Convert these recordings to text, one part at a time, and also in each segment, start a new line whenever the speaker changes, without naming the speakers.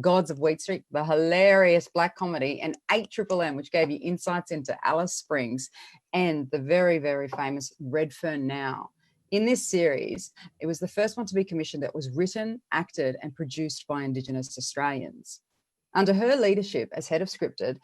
Gods of Wheat Street, the hilarious black comedy, and 8MMM, which gave you insights into Alice Springs, and the very, very famous Redfern Now. In this series, it was the first one to be commissioned that was written, acted, and produced by Indigenous Australians. Under her leadership as head of scripted,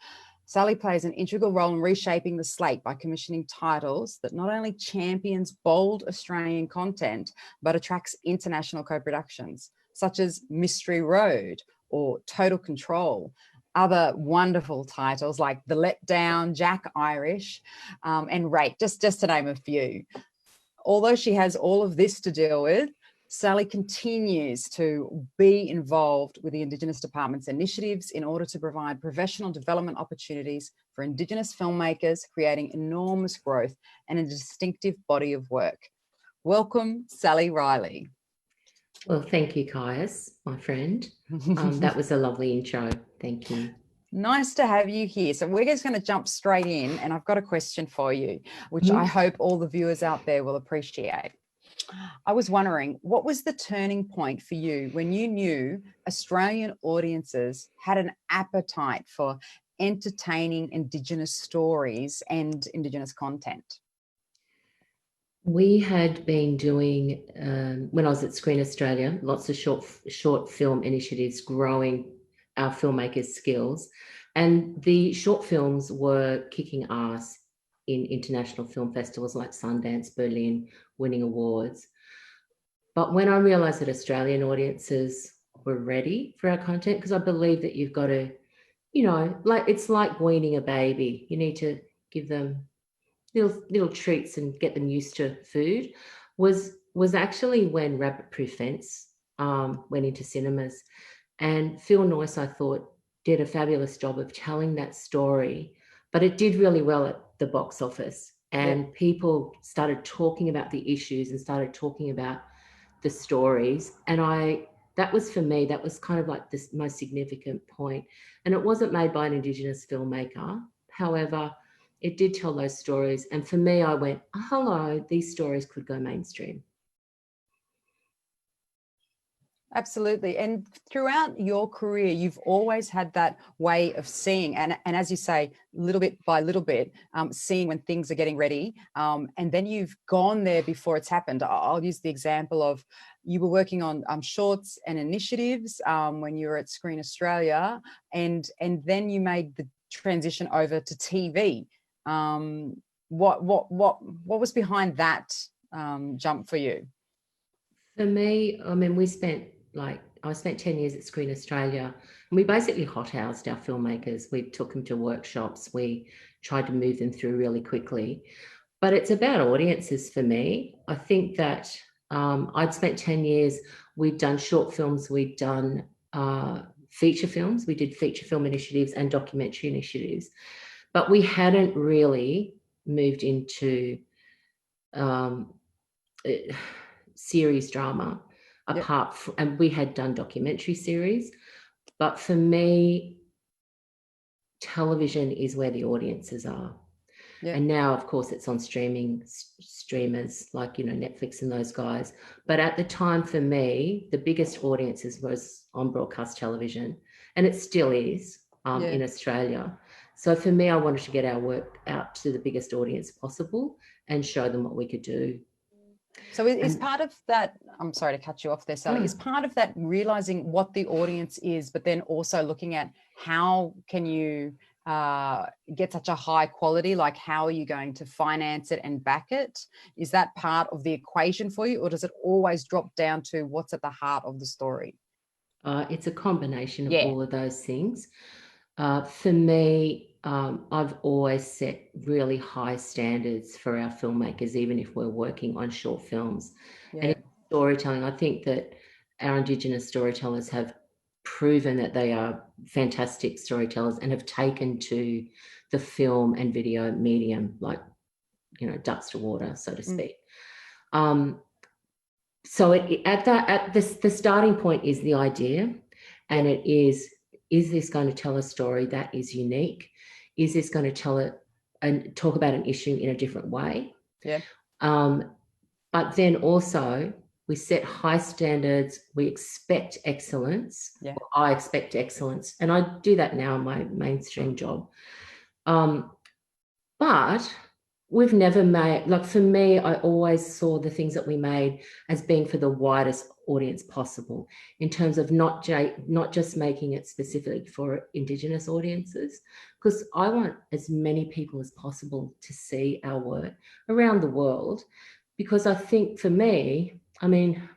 Sally plays an integral role in reshaping the slate by commissioning titles that not only champions bold Australian content, but attracts international co-productions, such as Mystery Road or Total Control. Other wonderful titles like The Letdown, Jack Irish, and Rate, just to name a few. Although she has all of this to deal with, Sally continues to be involved with the Indigenous Department's initiatives in order to provide professional development opportunities for Indigenous filmmakers, creating enormous growth and a distinctive body of work. Welcome, Sally Riley.
Well, thank you, Caius, my friend. That was a lovely intro. Thank you.
Nice to have you here. So we're just going to jump straight in, and I've got a question for you, which I hope all the viewers out there will appreciate. I was wondering, what was the turning point for you when you knew Australian audiences had an appetite for entertaining Indigenous stories and Indigenous content?
We had been doing, when I was at Screen Australia, lots of short film initiatives growing our filmmakers' skills. And the short films were kicking ass in international film festivals like Sundance, Berlin, winning awards. But when I realised that Australian audiences were ready for our content, because I believe that you've got to, like it's like weaning a baby. You need to give them little treats and get them used to food, was actually when Rabbit Proof Fence went into cinemas. And Phil Noyce, I thought, did a fabulous job of telling that story, but it did really well at the box office. And people started talking about the issues and started talking about the stories. And that was, for me, that was kind of like the most significant point. And it wasn't made by an Indigenous filmmaker. However, it did tell those stories. And for me, I went, oh, hello, these stories could go mainstream.
Absolutely. And throughout your career, you've always had that way of seeing, and as you say, little bit by little bit, seeing when things are getting ready. And then you've gone there before it's happened. I'll use the example of you were working on shorts and initiatives when you were at Screen Australia, and then you made the transition over to TV. What was behind that jump for you?
For me, I mean, I spent 10 years at Screen Australia, and we basically hothoused our filmmakers. We took them to workshops. We tried to move them through really quickly. But it's about audiences for me. I think that I'd spent 10 years, we'd done short films, we'd done feature films. We did feature film initiatives and documentary initiatives. But we hadn't really moved into series drama apart from, and we had done documentary series, but for me, television is where the audiences are. And now, of course, it's on streamers like, Netflix and those guys. But at the time, for me, the biggest audiences was on broadcast television, and it still is in Australia. So for me, I wanted to get our work out to the biggest audience possible and show them what we could do.
So is part of that, I'm sorry to cut you off there, Sally, is part of that realizing what the audience is, but then also looking at how can you get such a high quality, like how are you going to finance it and back it? Is that part of the equation for you, or does it always drop down to what's at the heart of the story?
It's a combination of all of those things. For me, I've always set really high standards for our filmmakers, even if we're working on short films. And in storytelling, I think that our Indigenous storytellers have proven that they are fantastic storytellers and have taken to the film and video medium like, ducks to water, so to speak. So the starting point is the idea, and it is this going to tell a story that is unique? Is this going to tell it and talk about an issue in a different way? But then also, We set high standards. We expect excellence.
Yeah.
I expect excellence. And I do that now in my mainstream job. But we've never made, like for me, I always saw the things that we made as being for the widest audience possible, in terms of not just making it specifically for Indigenous audiences, because I want as many people as possible to see our work around the world. Because I think for me, I mean,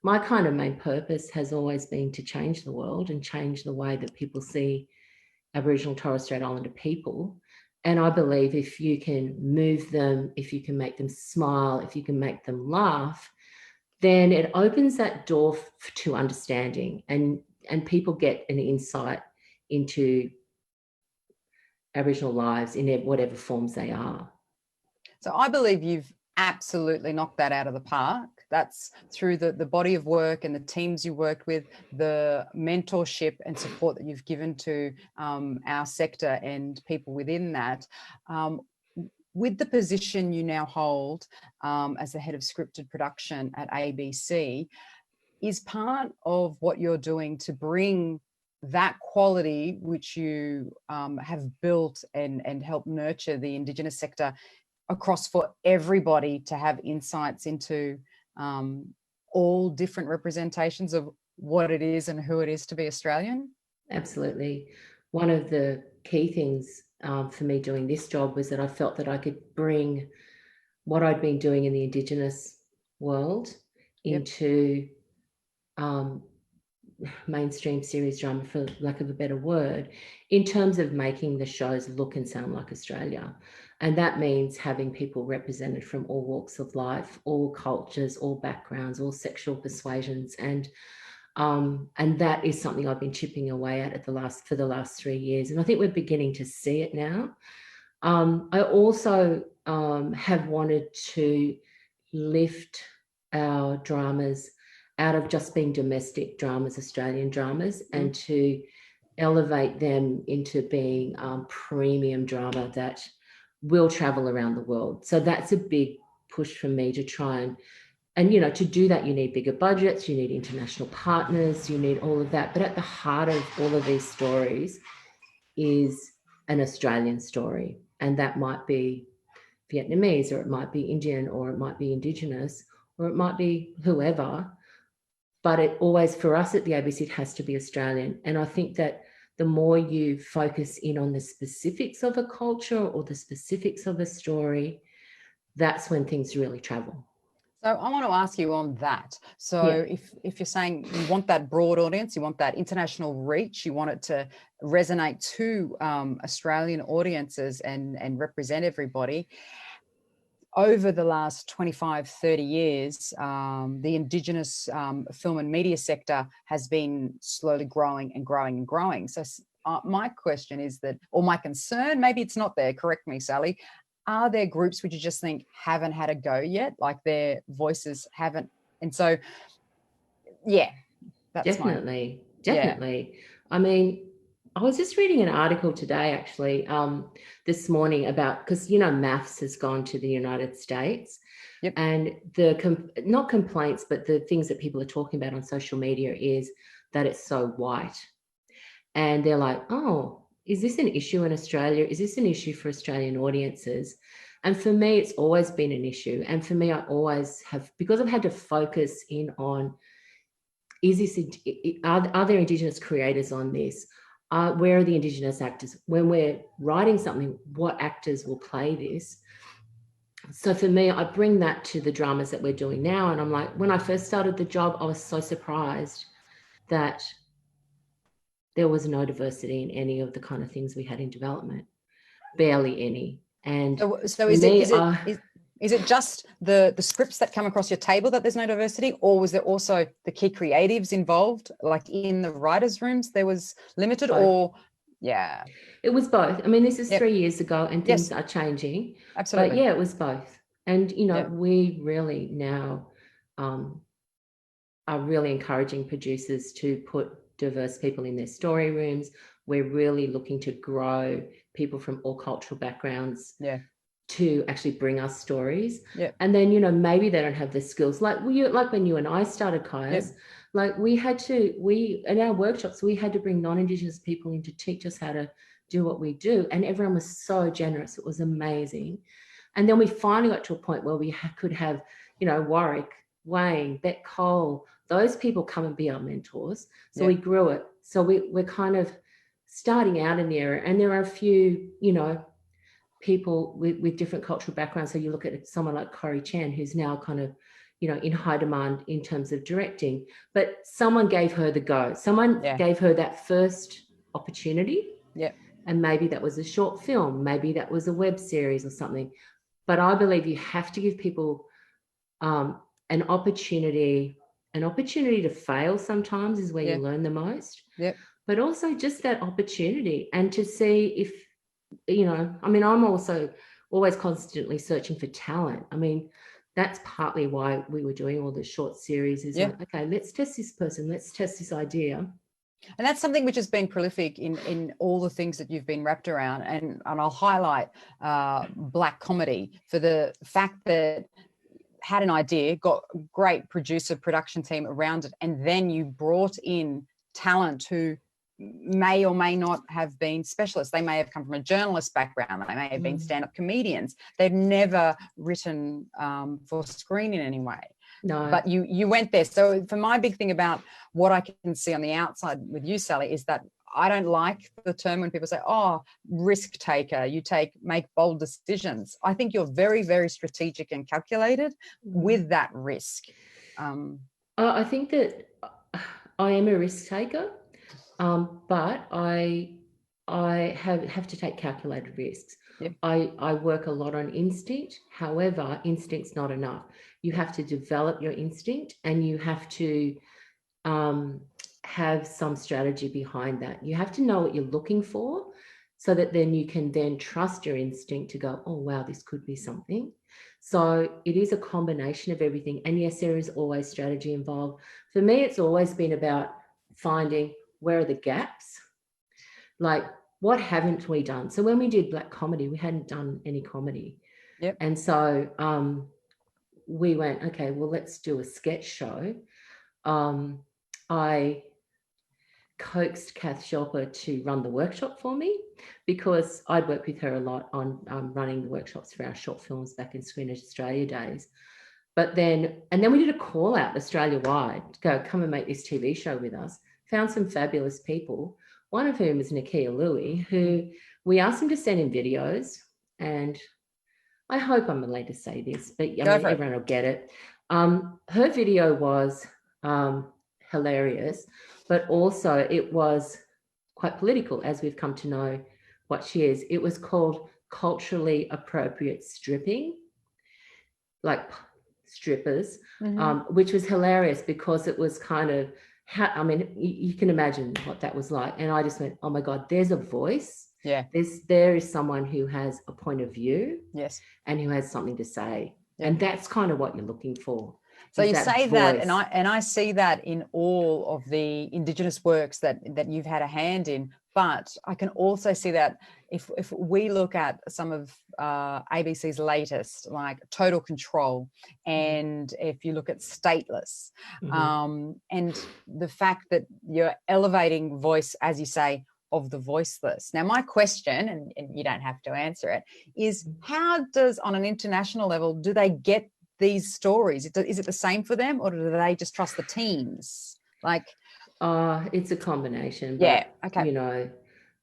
my kind of main purpose has always been to change the world and change the way that people see Aboriginal Torres Strait Islander people. And I believe if you can move them, if you can make them smile, if you can make them laugh, then it opens that door to understanding, and people get an insight into Aboriginal lives in whatever forms they are.
So I believe you've absolutely knocked that out of the park. That's through the body of work and the teams you worked with, the mentorship and support that you've given to our sector and people within that. With the position you now hold as the head of scripted production at ABC, is part of what you're doing to bring that quality which you have built and helped nurture the Indigenous sector across for everybody to have insights into all different representations of what it is and who it is to be Australian?
Absolutely. One of the key things for me doing this job was that I felt that I could bring what I'd been doing in the Indigenous world into mainstream series drama, for lack of a better word, in terms of making the shows look and sound like Australia. And that means having people represented from all walks of life, all cultures, all backgrounds, all sexual persuasions. And that is something I've been chipping away at for the last 3 years. And I think we're beginning to see it now. I also have wanted to lift our dramas out of just being domestic dramas, Australian dramas, and to elevate them into being premium drama that will travel around the world. So that's a big push for me to try and you know, to do that, you need bigger budgets, you need international partners, you need all of that. But at the heart of all of these stories is an Australian story. And that might be Vietnamese, or it might be Indian, or it might be Indigenous, or it might be whoever. But it always, for us at the ABC, it has to be Australian. And I think that the more you focus in on the specifics of a culture or the specifics of a story, that's when things really travel.
So I want to ask you on that. So if you're saying you want that broad audience, you want that international reach, you want it to resonate to Australian audiences and represent everybody, over the last 25, 30 years, the Indigenous film and media sector has been slowly growing and growing and growing. So my question is that, or my concern, maybe it's not there, correct me, Sally, are there groups which you just think haven't had a go yet, like their voices haven't? And so, yeah, that's
definitely.
Yeah.
I mean, I was just reading an article today, actually, this morning about, because, you know, maths has gone to the United States.
Yep.
And not complaints, but the things that people are talking about on social media is that it's so white. And they're like, oh, is this an issue in Australia? Is this an issue for Australian audiences? And for me, it's always been an issue. And for me, I always have, because I've had to focus in on, are there Indigenous creators on this? Where are the Indigenous actors? When we're writing something, what actors will play this? So for me, I bring that to the dramas that we're doing now. And I'm like, when I first started the job, I was so surprised that there was no diversity in any of the kind of things we had in development, barely any. And
so is it just the scripts that come across your table that there's no diversity, or was there also the key creatives involved, like in the writers' rooms there was limited,
both.
or yeah?
It was both. I mean, this is 3 years ago and things are changing.
Absolutely.
But yeah, it was both. And, you know, we really now are really encouraging producers to put diverse people in their story rooms. We're really looking to grow people from all cultural backgrounds.
Yeah.
to actually bring us stories.
Yep.
And then, you know, maybe they don't have the skills. Like when you and I started Kaya's,
Yep.
like we in our workshops, we had to bring non-Indigenous people in to teach us how to do what we do. And everyone was so generous. It was amazing. And then we finally got to a point where we could have, you know, Warwick, Wayne, Bet Cole, those people come and be our mentors. So
Yep.
we grew it. So we're kind of starting out in the area. And there are a few, you know, people with different cultural backgrounds. So you look at someone like Corey Chan, who's now kind of, you know, in high demand in terms of directing, but someone gave her the go. Someone gave her that first opportunity.
Yeah.
And maybe that was a short film, maybe that was a web series or something. But I believe you have to give people an opportunity to fail sometimes is where you learn the most.
Yep.
But also just that opportunity and to see if, you know, I mean, I'm also always constantly searching for talent. I mean, that's partly why we were doing all the short series is like, okay, let's test this person, let's test this idea.
And that's something which has been prolific in all the things that you've been wrapped around. And I'll highlight black comedy for the fact that had an idea, got a great producer production team around it, and then you brought in talent who may or may not have been specialists. They may have come from a journalist background. They may have been stand-up comedians. They've never written for screen in any way.
No.
But you went there. So for my big thing about what I can see on the outside with you, Sally, is that I don't like the term when people say, oh, risk taker, you make bold decisions. I think you're very, very strategic and calculated with that risk.
I think that I am a risk taker, but I have to take calculated risks.
Yep.
I work a lot on instinct. However, instinct's not enough. You have to develop your instinct and you have to have some strategy behind that. You have to know what you're looking for so that then you can then trust your instinct to go, oh, wow, this could be something. So it is a combination of everything. And yes, there is always strategy involved. For me, it's always been about finding where are the gaps, like what haven't we done? So when we did black comedy, we hadn't done any comedy.
Yep.
And so we went, okay, well, let's do a sketch show. I coaxed Kath Shelper to run the workshop for me because I'd worked with her a lot on running the workshops for our short films back in Screen Australia days. But then we did a call out Australia-wide to go, come and make this TV show with us. Found some fabulous people, one of whom is Nakia Louie, who we asked him to send in videos. And I hope I'm allowed to say this, but I mean, everyone will get it. Her video was hilarious, but also it was quite political, as we've come to know what she is. It was called culturally appropriate stripping, like strippers, which was hilarious because it was kind of, I mean, you can imagine what that was like. And I just went, oh my God, there's a voice.
Yeah.
There is someone who has a point of view.
Yes.
And who has something to say.
Yeah.
And that's kind of what you're looking for.
So you say that, and I see that in all of the Indigenous works that you've had a hand in. But I can also see that if we look at some of ABC's latest, like Total Control, and if you look at Stateless, and the fact that you're elevating voice, as you say, of the voiceless. Now, my question, and you don't have to answer it, is how does, on an international level, do they get these stories? Is it the same for them, or do they just trust the teams? Like,
it's a combination.
Yeah.
But,
okay.
You know,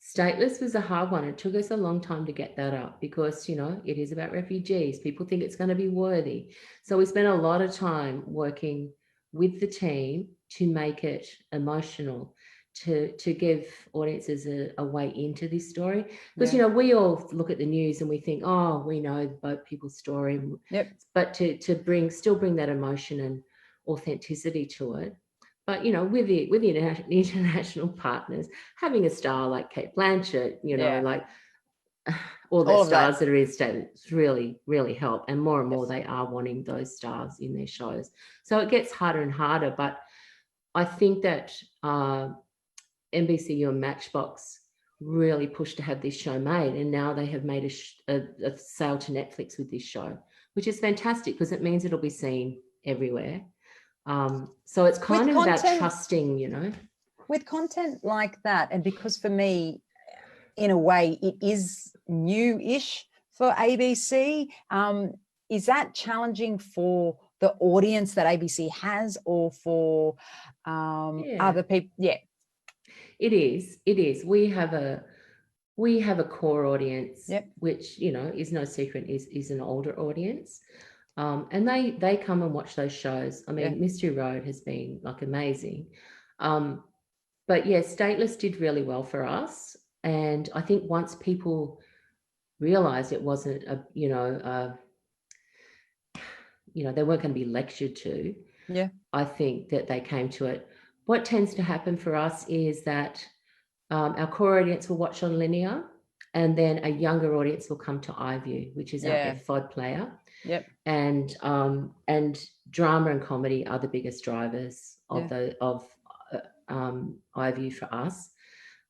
Stateless was a hard one. It took us a long time to get that up because, you know, it is about refugees. People think it's going to be worthy. So we spent a lot of time working with the team to make it emotional, to give audiences a way into this story. Because, you know, we all look at the news and we think, oh, we know boat people's story.
Yep.
But to still bring that emotion and authenticity to it. But, you know, with the international partners, having a star like Kate Blanchett, you know, like all the stars that are in Stateless really, really help. And more they are wanting those stars in their shows. So it gets harder and harder. But I think that NBCU and Matchbox really pushed to have this show made, and now they have made a sale to Netflix with this show, which is fantastic because it means it'll be seen everywhere. So it's kind of about trusting, you know.
With content like that, and because for me, in a way, it is new-ish for ABC, is that challenging for the audience that ABC has, or for other people? Yeah.
It is. We have a core audience,
yep.
which, you know, is no secret, is an older audience. And they come and watch those shows. I mean, Mystery Road has been like amazing. But yeah, Stateless did really well for us. And I think once people realized it wasn't they weren't going to be lectured to.
Yeah.
I think that they came to it. What tends to happen for us is that our core audience will watch on linear, and then a younger audience will come to iView, which is our FOD player.
Yep.
And drama and comedy are the biggest drivers of iView for us.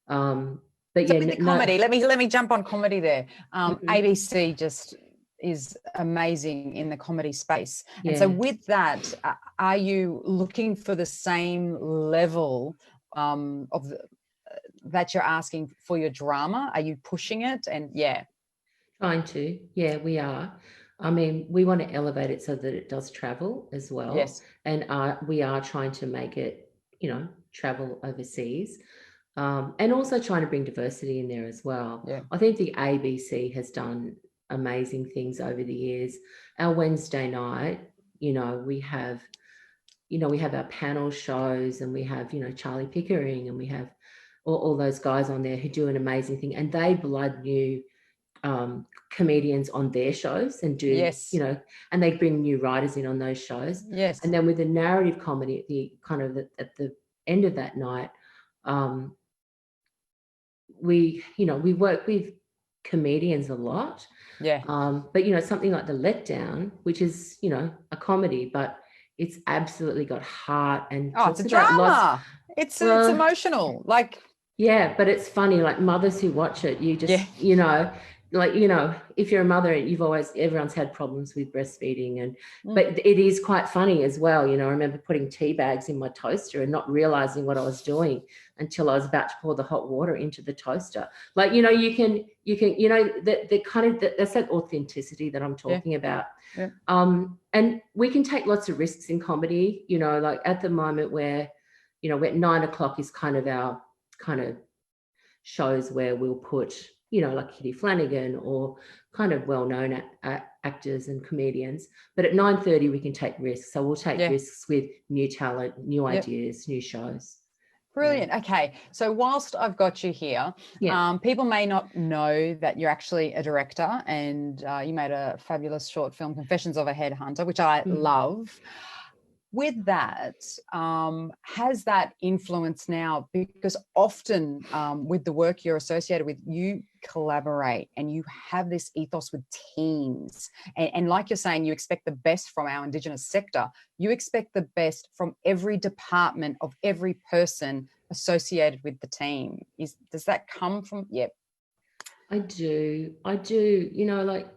But
so with the comedy, let me jump on comedy there. ABC just is amazing in the comedy space. And so with that, are you looking for the same level that you're asking for your drama? Are you pushing it? And
trying to. Yeah, we are. I mean, we want to elevate it so that it does travel as well.
Yes.
And we are trying to make it, you know, travel overseas. And also trying to bring diversity in there as well.
Yeah.
I think the ABC has done amazing things over the years. Our Wednesday night, you know, we have our panel shows, and we have, you know, Charlie Pickering, and we have all those guys on there who do an amazing thing, and they blood new comedians on their shows and do, you know, and they bring new writers in on those shows.
Yes.
And then with the narrative comedy at the kind of at the end of that night, we work with comedians a lot.
Yeah.
But, you know, something like The Letdown, which is, you know, a comedy, but it's absolutely got heart, and
it's a drama. It's emotional. Like,
yeah, but it's funny, like mothers who watch it, you just, you know, like, you know, if you're a mother, everyone's had problems with breastfeeding, and but it is quite funny as well. You know, I remember putting tea bags in my toaster and not realizing what I was doing until I was about to pour the hot water into the toaster. Like, you know, you can, you know, the kind of, that's that authenticity that I'm talking about.
Yeah.
And we can take lots of risks in comedy, you know, like at the moment where, you know, at 9 o'clock is kind of our kind of shows where we'll put, you know, like Kitty Flanagan or kind of well-known actors and comedians. But at 9:30 we can take risks. So we'll take risks with new talent, new ideas, new shows.
Brilliant. Okay. So whilst I've got you here, people may not know that you're actually a director, and you made a fabulous short film, Confessions of a Headhunter, which I love. With that, has that influence now? Because often with the work you're associated with, you collaborate and you have this ethos with teams. And like you're saying, you expect the best from our Indigenous sector. You expect the best from every department of every person associated with the team. Does that come from? Yep.
I do. You know, like,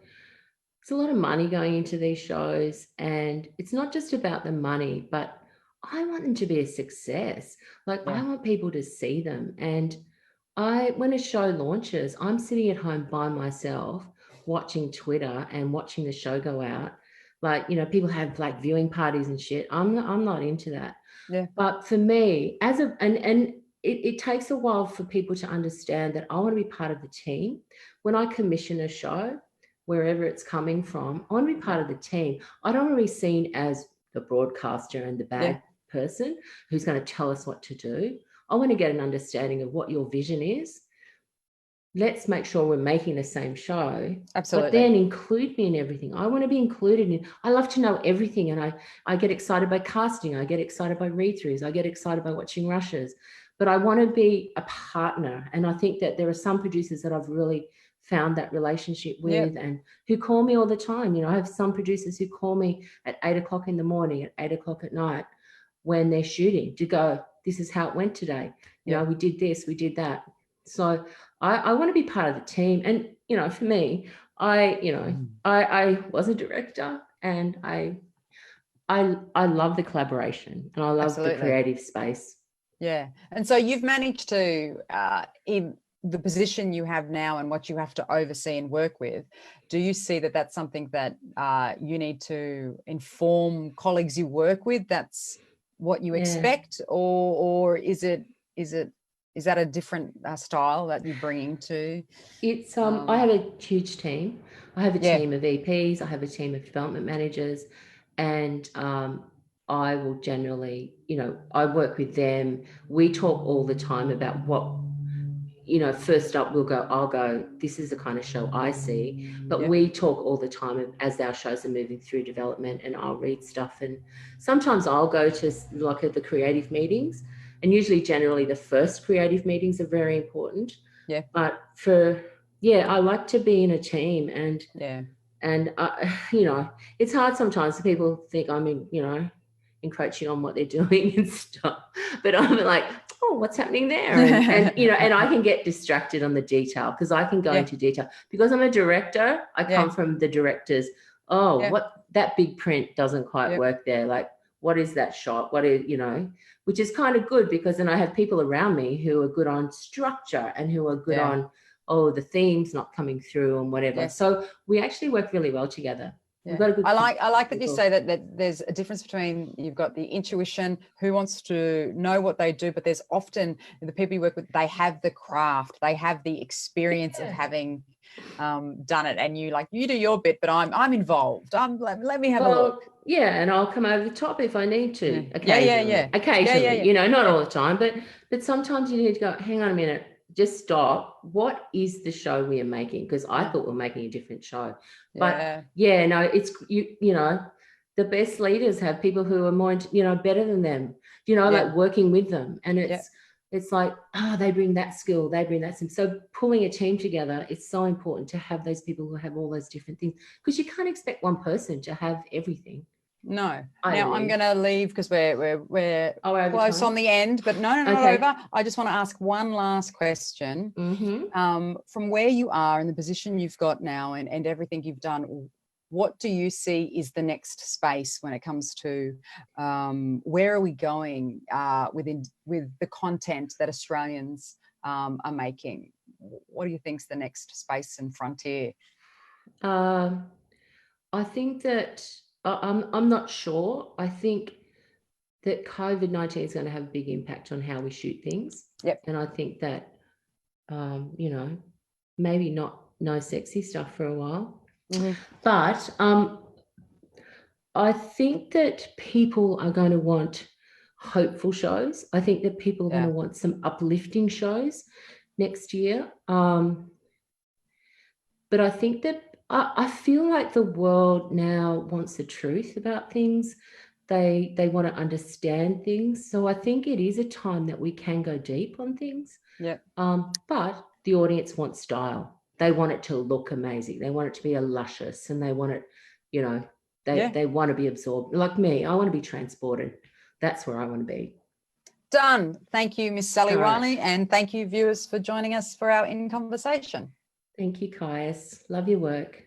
it's a lot of money going into these shows, and it's not just about the money, but I want them to be a success. Like, I want people to see them. And when a show launches, I'm sitting at home by myself watching Twitter and watching the show go out. Like, you know, people have like viewing parties and shit. I'm not into that.
Yeah.
But for me, it takes a while for people to understand that I want to be part of the team. When I commission a show, wherever it's coming from, I want to be part of the team. I don't want to be seen as the broadcaster and the bad person who's going to tell us what to do. I want to get an understanding of what your vision is. Let's make sure we're making the same show.
Absolutely.
But then include me in everything. I want to be included in. I love to know everything, and I get excited by casting. I get excited by read-throughs. I get excited by watching rushes. But I want to be a partner. And I think that there are some producers that I've really found that relationship with and who call me all the time. You know, I have some producers who call me at 8 o'clock in the morning, at 8 o'clock at night when they're shooting, to go, this is how it went today. You know, we did this, we did that. So I want to be part of the team. And, for me, I was a director, and I love the collaboration, and I love the
Absolutely.
creative space.
Yeah. And so you've managed to, in the position you have now and what you have to oversee and work with, do you see that that's something that you need to inform colleagues you work with? That's what you expect, or is that a different style that you're bringing to?
It's I have a huge team. I have a
Yeah.
team of EPs. I have a team of development managers, and I will generally, I work with them. We talk all the time about what, first up I'll go, this is the kind of show I see. But
Yeah.
we talk all the time as our shows are moving through development, and I'll read stuff. And sometimes I'll go to like at the creative meetings, and usually generally the first creative meetings are very important.
Yeah.
But I like to be in a team, and
Yeah.
it's hard sometimes for people think I'm encroaching on what they're doing and stuff. But I'm like, oh, what's happening there? And and I can get distracted on the detail, because I can go
Yeah.
into detail because I'm a director. I come from the directors. Oh, what, that big print doesn't quite work there. Like, what is that shot? What is, which is kind of good, because then I have people around me who are good on structure and who are good on, the themes not coming through and whatever. So we actually work really well together. We've got a good
I like that you say that there's a difference between, you've got the intuition, who wants to know what they do, but there's often the people you work with, they have the craft, they have the experience of having done it, and you do your bit, but I'm involved. Let me have a look.
Yeah, and I'll come over the top if I need to.
Yeah.
Occasionally, not all the time, but sometimes you need to go, hang on a minute, just stop. What is the show we are making? Because I thought we're making a different show. But no, it's the best leaders have people who are more, better than them, like working with them. And it's like, they bring that skill, they bring that skill. So pulling a team together, it's so important to have those people who have all those different things, because you can't expect one person to have everything.
No. Now I'm going to leave, because we're close on the end, but no, not over. I just want to ask one last question. From where you are and the position you've got now, and everything you've done, what do you see is the next space when it comes to where are we going with the content that Australians are making? What do you think is the next space and frontier?
I think that I'm not sure. I think that COVID-19 is going to have a big impact on how we shoot things. And I think that, maybe no sexy stuff for a while. But I think that people are going to want hopeful shows. I think that people are going to want some uplifting shows next year. But I think that I feel like the world now wants the truth about things. They want to understand things. So I think it is a time that we can go deep on things. But the audience wants style. They want it to look amazing. They want it to be luscious, and they want it, they want to be absorbed. Like me, I want to be transported. That's where I want to be.
Done. Thank you, Miss Sally Riley, and thank you, viewers, for joining us for our In Conversation.
Thank you, Caius. Love your work.